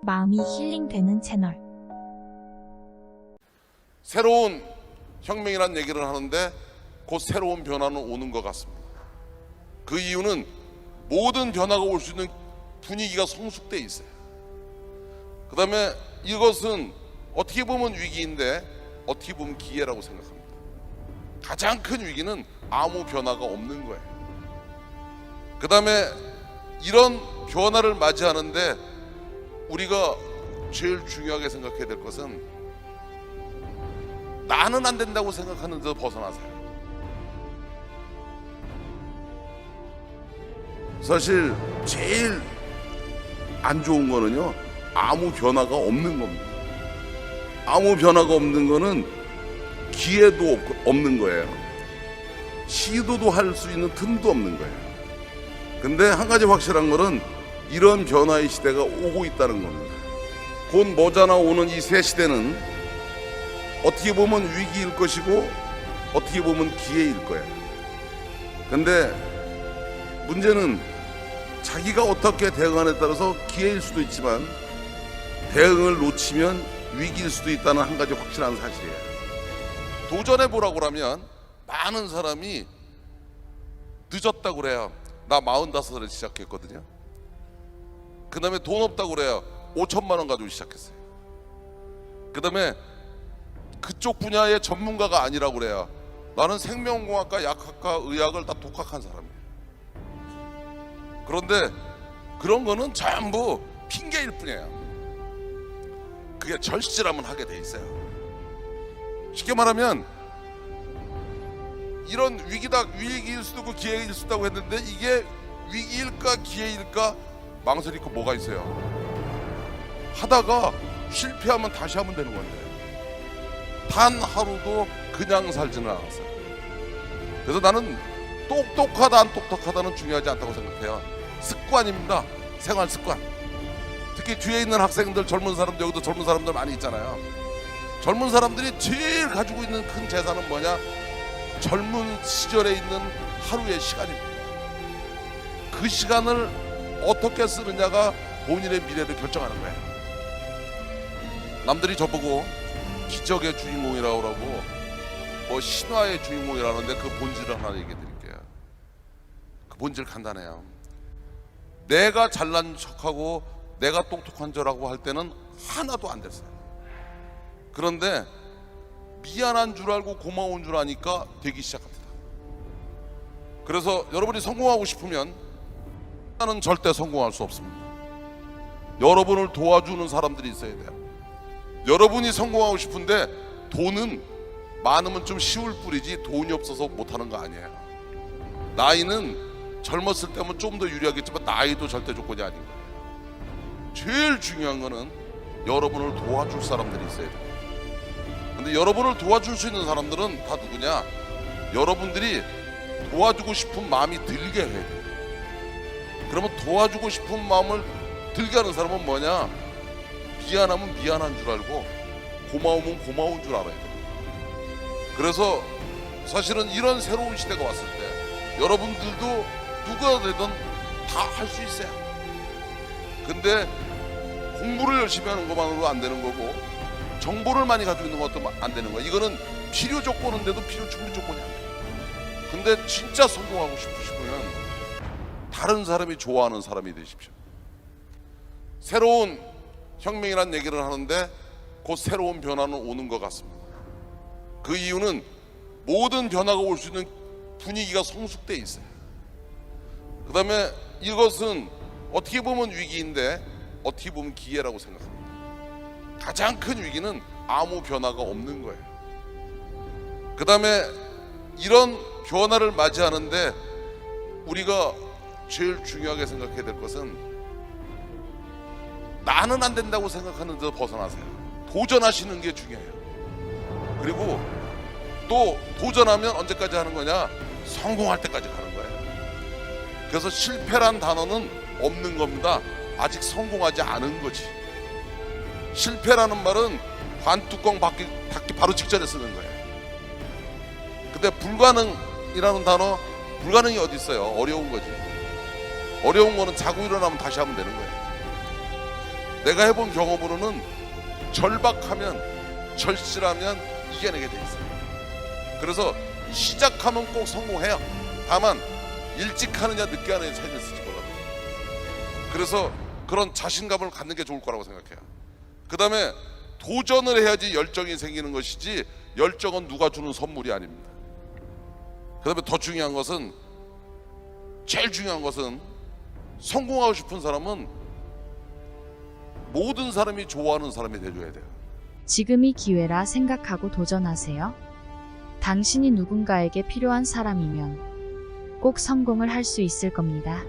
마음이 힐링되는 채널. 새로운 혁명이라는 얘기를 하는데 곧 새로운 변화는 오는 것 같습니다. 그 이유는 모든 변화가 올 수 있는 분위기가 성숙돼 있어요. 그 다음에 이것은 어떻게 보면 위기인데 어떻게 보면 기회라고 생각합니다. 가장 큰 위기는 아무 변화가 없는 거예요. 그 다음에 이런 변화를 맞이하는데 우리가 제일 중요하게 생각해야 될 것은 나는 안 된다고 생각하는 데서 벗어나세요. 사실 제일 안 좋은 거는요, 아무 변화가 없는 겁니다. 아무 변화가 없는 거는 기회도 없는 거예요. 시도도 할 수 있는 틈도 없는 거예요. 근데 한 가지 확실한 거는 이런 변화의 시대가 오고 있다는 겁니다. 곧 머지않아 오는 이 새 시대는 어떻게 보면 위기일 것이고 어떻게 보면 기회일 거예요. 근데 문제는 자기가 어떻게 대응하느냐에 따라서 기회일 수도 있지만 대응을 놓치면 위기일 수도 있다는 한 가지 확실한 사실이에요. 도전해 보라고 그러면 많은 사람이 늦었다고 그래요. 나 45살에 시작했거든요. 그 다음에 돈 없다고 그래요. 5천만 원 가지고 시작했어요. 그 다음에 그쪽 분야의 전문가가 아니라고 그래요. 나는 생명공학과, 약학과, 의학을 다 독학한 사람이에요. 그런데 그런 거는 전부 핑계일 뿐이에요. 그게 절실하면 하게 돼 있어요. 쉽게 말하면 이런 위기일 수도 있고 기회일 수도 있다고 했는데 이게 위기일까 기회일까 망설이고 뭐가 있어요. 하다가 실패하면 다시 하면 되는 건데 단 하루도 그냥 살지는 않았어요. 그래서 나는 똑똑하다 안 똑똑하다는 중요하지 않다고 생각해요. 습관입니다. 생활 습관. 특히 뒤에 있는 학생들, 젊은 사람들, 여기도 젊은 사람들 많이 있잖아요. 젊은 사람들이 제일 가지고 있는 큰 재산은 뭐냐? 젊은 시절에 있는 하루의 시간입니다. 그 시간을 어떻게 쓰느냐가 본인의 미래를 결정하는 거예요. 남들이 저보고 기적의 주인공이라고 그러고 뭐 신화의 주인공이라는데 그 본질을 하나 얘기해 드릴게요. 그 본질 간단해요. 내가 잘난 척하고 내가 똑똑한 줄라고 할 때는 하나도 안 됐어요. 그런데 미안한 줄 알고 고마운 줄 아니까 되기 시작합니다. 그래서 여러분이 성공하고 싶으면 나는 절대 성공할 수 없습니다. 여러분을 도와주는 사람들이 있어야 돼요. 여러분이 성공하고 싶은데 돈은 많으면 좀 쉬울 뿐이지 돈이 없어서 못하는 거 아니에요. 나이는 젊었을 때면 좀 더 유리하겠지만 나이도 절대 조건이 아닌 거예요. 제일 중요한 거는 여러분을 도와줄 사람들이 있어야 돼요. 근데 여러분을 도와줄 수 있는 사람들은 다 누구냐? 여러분들이 도와주고 싶은 마음이 들게 해야 돼요. 그러면 도와주고 싶은 마음을 들게 하는 사람은 뭐냐? 미안하면 미안한 줄 알고 고마우면 고마운 줄 알아야 돼요. 그래서 사실은 이런 새로운 시대가 왔을 때 여러분들도 누가 되든 다 할 수 있어요. 근데 공부를 열심히 하는 것만으로 안 되는 거고 정보를 많이 가지고 있는 것도 안 되는 거예요. 이거는 필요 조건인데도 필요 충분 조건이 안 돼요. 근데 진짜 성공하고 싶으시면 다른 사람이 좋아하는 사람이 되십시오. 새로운 혁명이라는 얘기를 하는데 곧 새로운 변화는 오는 것 같습니다. 그 이유는 모든 변화가 올 수 있는 분위기가 성숙돼 있어요. 그 다음에 이것은 어떻게 보면 위기인데 어떻게 보면 기회라고 생각합니다. 가장 큰 위기는 아무 변화가 없는 거예요. 그 다음에 이런 변화를 맞이하는데 우리가 제일 중요하게 생각해야 될 것은 나는 안 된다고 생각하는 데서 벗어나세요. 도전하시는 게 중요해요. 그리고 또 도전하면 언제까지 하는 거냐? 성공할 때까지 가는 거예요. 그래서 실패란 단어는 없는 겁니다. 아직 성공하지 않은 거지. 실패라는 말은 관뚜껑 닫기 바로 직전에 쓰는 거예요. 근데 불가능이라는 단어, 불가능이 어디 있어요? 어려운 거지. 어려운 거는 자고 일어나면 다시 하면 되는 거예요. 내가 해본 경험으로는 절박하면, 절실하면 이겨내게 돼 있어요. 그래서 시작하면 꼭 성공해요. 다만 일찍 하느냐 늦게 하느냐 차이는 있을지 몰라요. 그래서 그런 자신감을 갖는 게 좋을 거라고 생각해요. 그 다음에 도전을 해야지 열정이 생기는 것이지, 열정은 누가 주는 선물이 아닙니다. 그 다음에 더 중요한 것은, 제일 중요한 것은, 성공하고 싶은 사람은 모든 사람이 좋아하는 사람이 돼줘야 돼요. 지금이 기회라 생각하고 도전하세요. 당신이 누군가에게 필요한 사람이면 꼭 성공을 할 수 있을 겁니다.